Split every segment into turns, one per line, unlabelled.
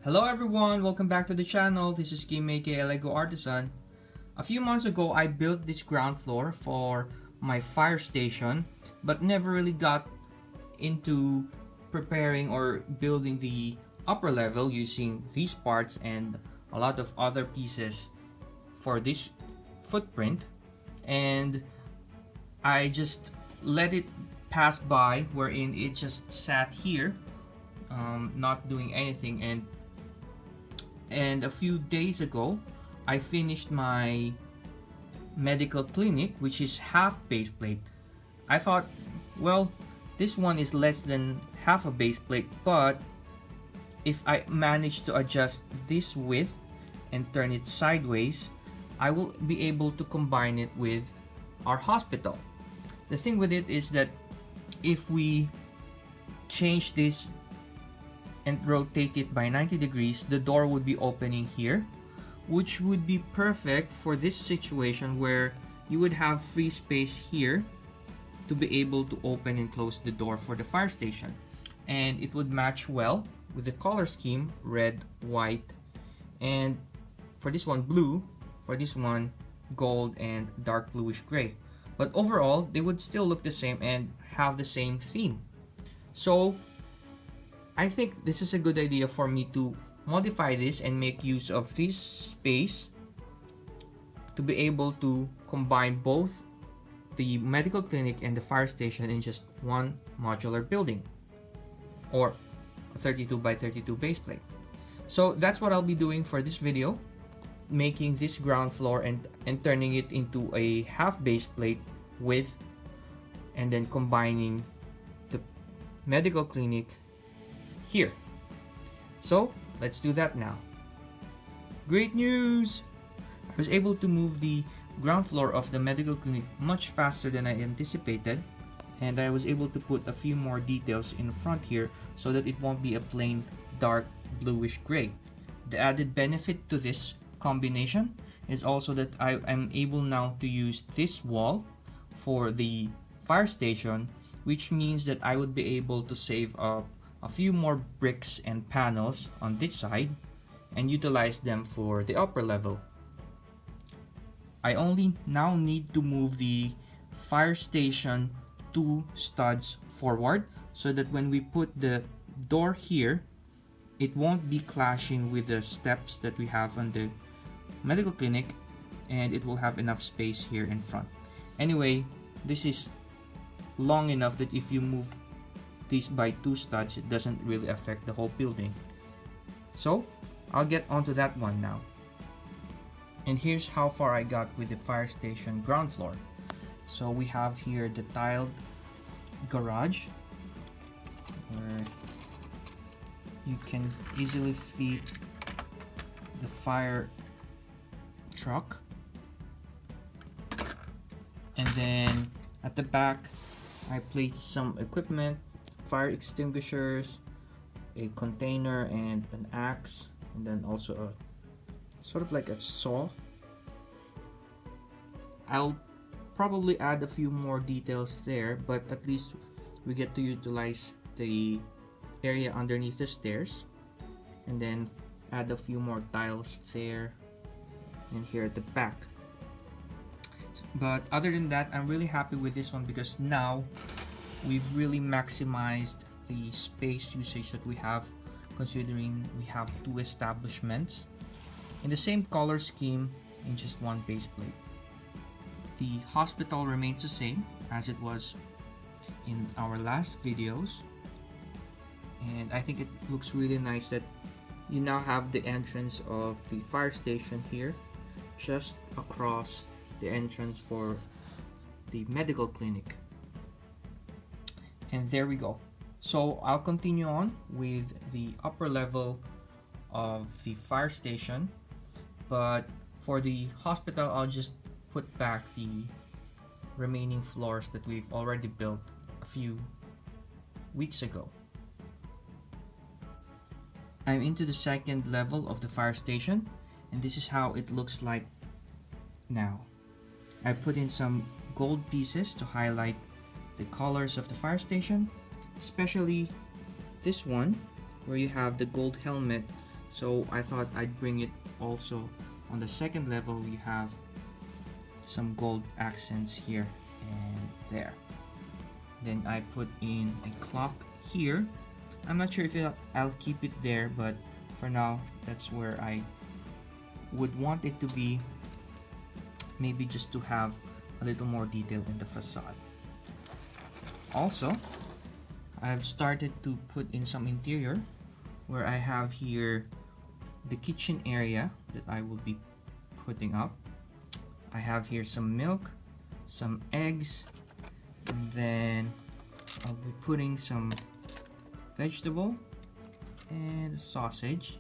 Hello everyone, welcome back to the channel. This is Kim aka Lego Artisan. A few months ago, I built this ground floor for my fire station, but never really got into preparing or building the upper level using these parts and a lot of other pieces for this footprint. And I just let it pass by, wherein it just sat here, not doing anything. And a few days ago, I finished my medical clinic, which is half base plate. I thought, well, this one is less than half a base plate, but if I manage to adjust this width and turn it sideways, I will be able to combine it with our hospital. The thing with it is that if we change this and rotate it by 90 degrees, the door would be opening here, which would be perfect for this situation where you would have free space here to be able to open and close the door for the fire station. And it would match well with the color scheme, red, white, and for this one blue, for this one gold and dark bluish gray. But overall, they would still look the same and have the same theme. So I think this is a good idea for me to modify this and make use of this space to be able to combine both the medical clinic and the fire station in just one modular building, or a 32 by 32 base plate. So that's what I'll be doing for this video, making this ground floor and turning it into a half base plate with, and then combining the medical clinic here. So let's do that now. Great news! I was able to move the ground floor of the medical clinic much faster than I anticipated, and I was able to put a few more details in front here so that it won't be a plain dark bluish gray. The added benefit to this combination is also that I am able now to use this wall for the fire station, which means that I would be able to save up a few more bricks and panels on this side and utilize them for the upper level. I only now need to move the fire station 2 studs forward so that when we put the door here, it won't be clashing with the steps that we have on the medical clinic, and it will have enough space here in front. Anyway, this is long enough that if you move these by 2 studs, it doesn't really affect the whole building. So I'll get onto that one now. And here's how far I got with the fire station ground floor. So we have here the tiled garage where you can easily fit the fire truck, and then at the back I placed some equipment, fire extinguishers, a container and an axe, and then also a sort of like a saw. I'll probably add a few more details there, but at least we get to utilize the area underneath the stairs, and then add a few more tiles there and here at the back. But other than that, I'm really happy with this one because now we've really maximized the space usage that we have, considering we have 2 establishments in the same color scheme in just one base plate. The hospital remains the same as it was in our last videos, and I think it looks really nice that you now have the entrance of the fire station here just across the entrance for the medical clinic. And there we go. So I'll continue on with the upper level of the fire station, but for the hospital I'll just put back the remaining floors that we've already built a few weeks ago. I'm into the second level of the fire station, and this is how it looks like now. I put in some gold pieces to highlight the colors of the fire station, especially this one where you have the gold helmet so I thought I'd bring it also on the second level. We have some gold accents here and there. Then I put in a clock here. I'm not sure if I'll keep it there, but for now that's where I would want it to be, maybe just to have a little more detail in the facade. Also, I've started to put in some interior where I have here the kitchen area that I will be putting up. I have here some milk, some eggs, and then I'll be putting some vegetable and sausage,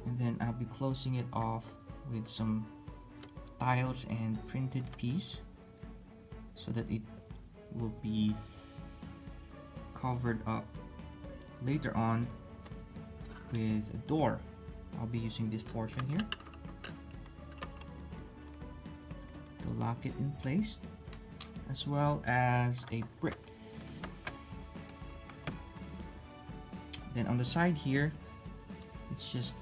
and then I'll be closing it off with some tiles and printed piece so that it will be covered up later on with a door. I'll be using this portion here to lock it in place, as well as a brick. Then on the side here, it's just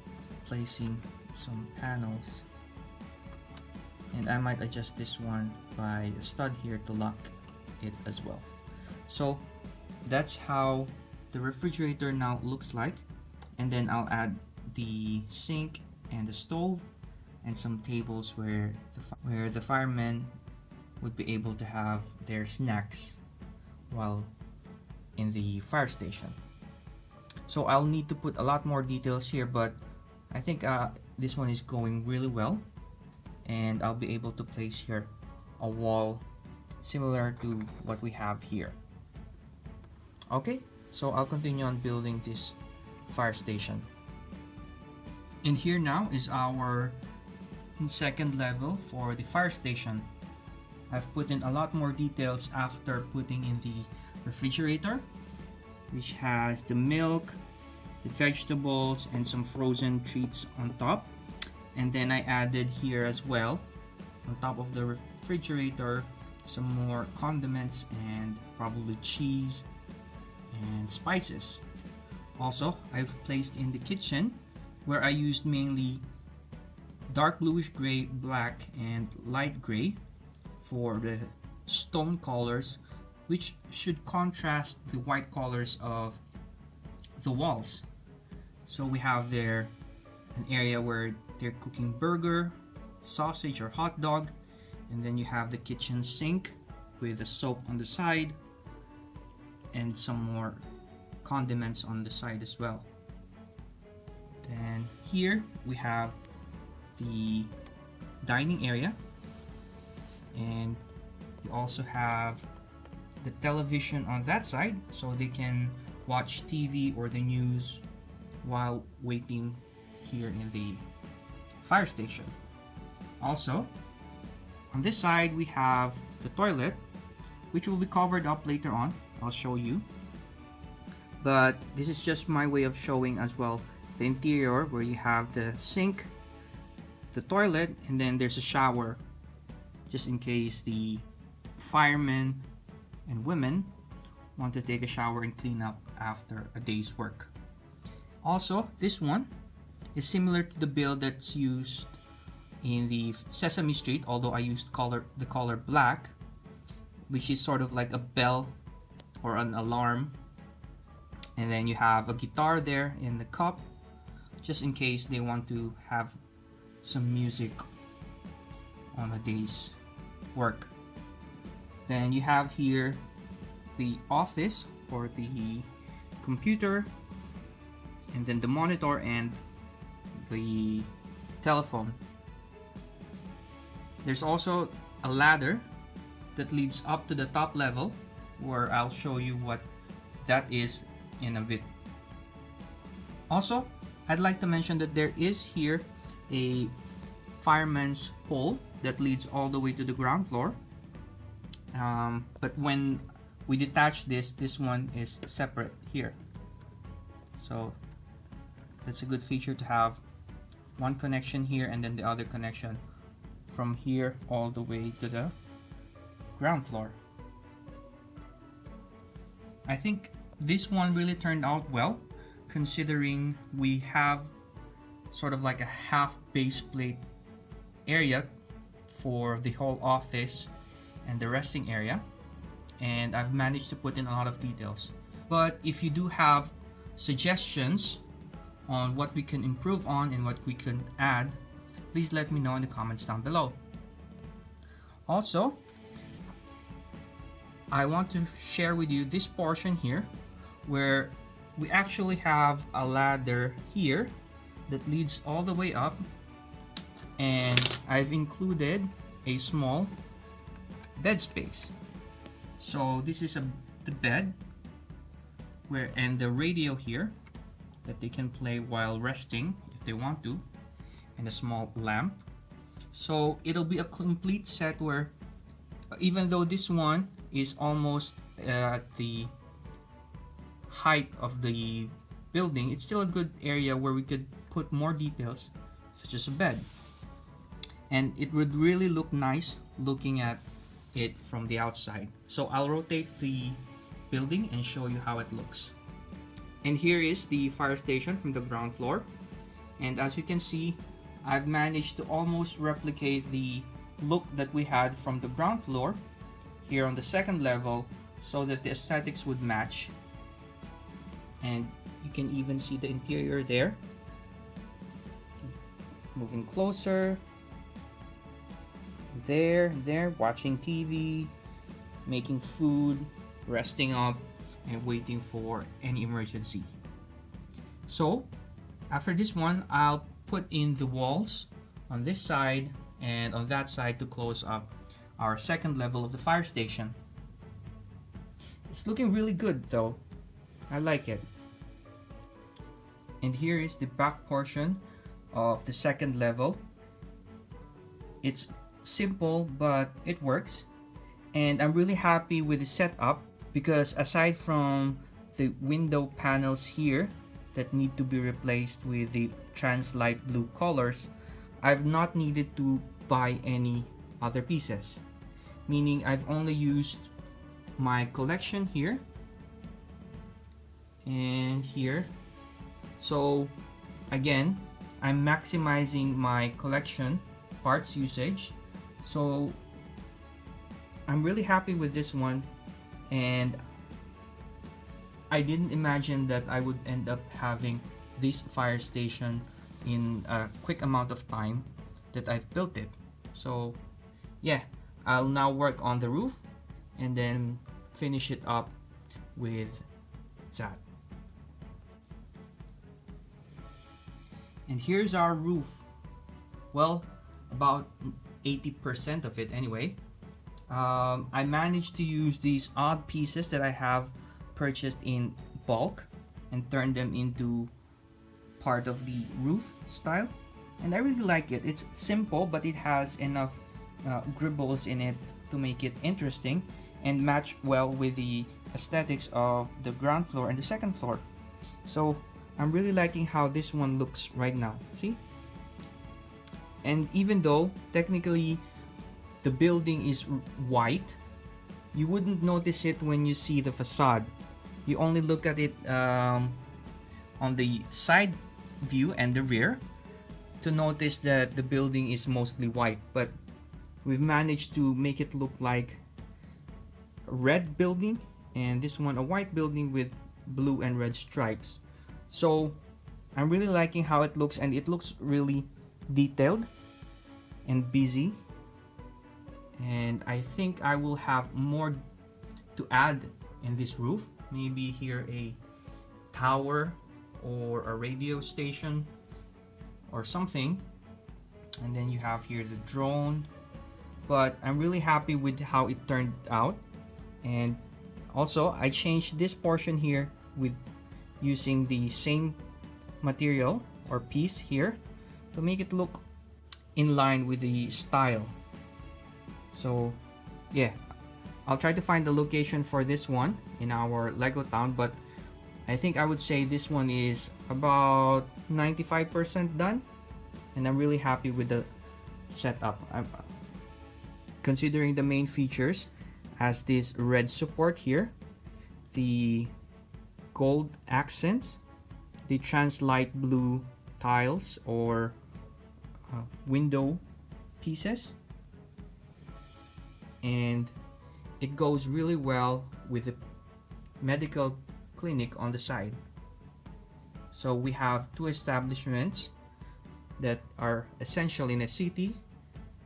placing some panels, and I might adjust this one by a stud here to lock it as well. So that's how the refrigerator now looks like, and then I'll add the sink and the stove and some tables where the firemen would be able to have their snacks while in the fire station. So I'll need to put a lot more details here, but I think this one is going really well, and I'll be able to place here a wall similar to what we have here. Okay, so I'll continue on building this fire station. And here now is our second level for the fire station. I've put in a lot more details after putting in the refrigerator, which has the milk, the vegetables, and some frozen treats on top. And then I added here as well, on top of the refrigerator, some more condiments and probably cheese and spices. Also, I've placed in the kitchen, where I used mainly dark bluish gray, black, and light gray for the stone colors, which should contrast the white colors of the walls. So we have there an area where they're cooking burger, sausage, or hot dog, and then you have the kitchen sink with a soap on the side and some more condiments on the side as well. Then here we have the dining area, and you also have the television on that side so they can watch TV or the news while waiting here in the fire station. Also, on this side we have the toilet, which will be covered up later on. I'll show you, but this is just my way of showing as well the interior, where you have the sink, the toilet, and then there's a shower, just in case the firemen and women want to take a shower and clean up after a day's work. Also, this one is similar to the build that's used in the Sesame Street, although I used the color black, which is sort of like a bell or an alarm. And then you have a guitar there in the cup, just in case they want to have some music on a day's work. Then you have here the office or the computer, and then the monitor and the telephone. There's also a ladder that leads up to the top level, where I'll show you what that is in a bit. Also, I'd like to mention that there is here a fireman's pole that leads all the way to the ground floor. But when we detach this one is separate here. So that's a good feature to have one connection here and then the other connection from here all the way to the ground floor. I think this one really turned out well, considering we have sort of like a half base plate area for the whole office and the resting area, and I've managed to put in a lot of details. But if you do have suggestions on what we can improve on and what we can add, please let me know in the comments down below. Also, I want to share with you this portion here where we actually have a ladder here that leads all the way up, and I've included a small bed space. So this is the bed and the radio here that they can play while resting if they want to, and a small lamp. So it'll be a complete set where even though this one is almost at the height of the building, it's still a good area where we could put more details such as a bed, and it would really look nice looking at it from the outside. So I'll rotate the building and show you how it looks. And here is the fire station from the ground floor, and as you can see, I've managed to almost replicate the look that we had from the ground floor here on the second level so that the aesthetics would match. And you can even see the interior there. Moving closer. There, watching TV, making food, resting up, and waiting for any emergency. So after this one, I'll put in the walls on this side and on that side to close up our second level of the fire station. It's looking really good though. I like it. And here is the back portion of the second level. It's simple, but it works, and I'm really happy with the setup because aside from the window panels here that need to be replaced with the trans light blue colors, I've not needed to buy any other pieces, meaning I've only used my collection here and here. So again, I'm maximizing my collection parts usage. So I'm really happy with this one, and I didn't imagine that I would end up having this fire station in a quick amount of time that I've built it. So yeah, I'll now work on the roof and then finish it up with that. And here's our roof. Well, about 80% of it anyway. I managed to use these odd pieces that I have purchased in bulk and turn them into part of the roof style, and I really like it. It's simple, but it has enough gribbles in it to make it interesting and match well with the aesthetics of the ground floor and the second floor. So I'm really liking how this one looks right now. See? And even though technically the building is white, you wouldn't notice it when you see the facade. You only look at it on the side view and the rear to notice that the building is mostly white, but we've managed to make it look like a red building and this one a white building with blue and red stripes. So I'm really liking how it looks, and it looks really detailed and busy, and I think I will have more to add in this roof. Maybe here a tower or a radio station or something, and then you have here the drone. But I'm really happy with how it turned out, and also I changed this portion here with using the same material or piece here to make it look in line with the style. So yeah, I'll try to find the location for this one in our Lego town, but I think I would say this one is about 95% done, and I'm really happy with the setup. Considering the main features as this red support here, the gold accents, the trans light blue tiles or window pieces, and it goes really well with the medical clinic on the side. So we have two establishments that are essential in a city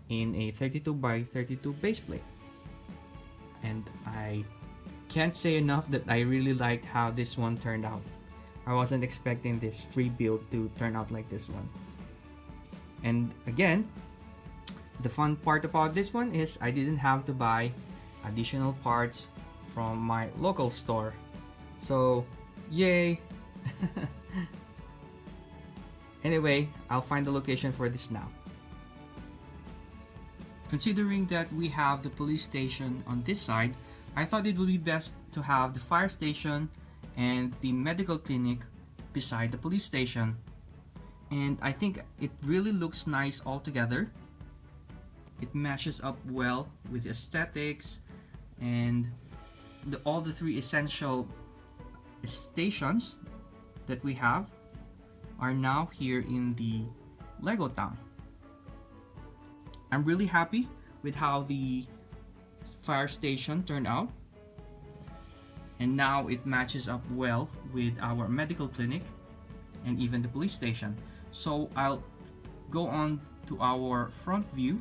in a 32 by 32 base plate. And I can't say enough that I really liked how this one turned out. I wasn't expecting this free build to turn out like this one. And again, the fun part about this one is I didn't have to buy additional parts from my local store. So, yay! Anyway, I'll find the location for this now. Considering that we have the police station on this side, I thought it would be best to have the fire station and the medical clinic beside the police station. And I think it really looks nice all together. It matches up well with aesthetics, and all the three essential stations that we have are now here in the Lego town. I'm really happy with how the fire station turned out, and now it matches up well with our medical clinic and even the police station. So I'll go on to our front view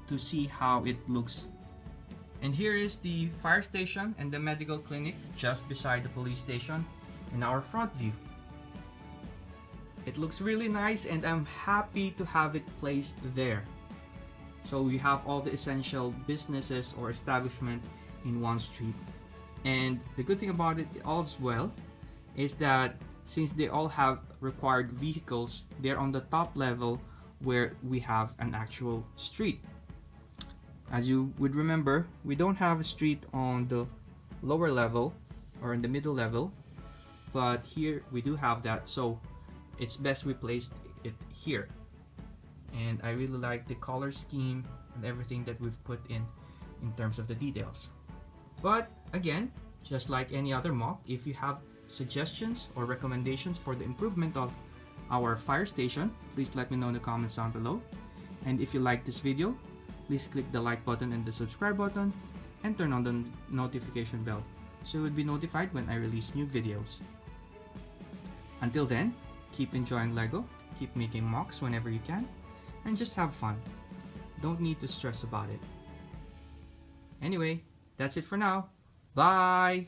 to see how it looks. And here is the fire station and the medical clinic just beside the police station in our front view. It looks really nice, and I'm happy to have it placed there. So we have all the essential businesses or establishment in one street. And the good thing about it all as well is that since they all have required vehicles, they're on the top level where we have an actual street. As you would remember, we don't have a street on the lower level or in the middle level, but here we do have that, so it's best we placed it here. And I really like the color scheme and everything that we've put in terms of the details. But again, just like any other MOC, if you have suggestions or recommendations for the improvement of our fire station, please let me know in the comments down below. And if you like this video, please click the like button and the subscribe button and turn on the notification bell so you would be notified when I release new videos. Until then, keep enjoying Lego, keep making MOCs whenever you can, and just have fun. Don't need to stress about it. Anyway, that's it for now. Bye!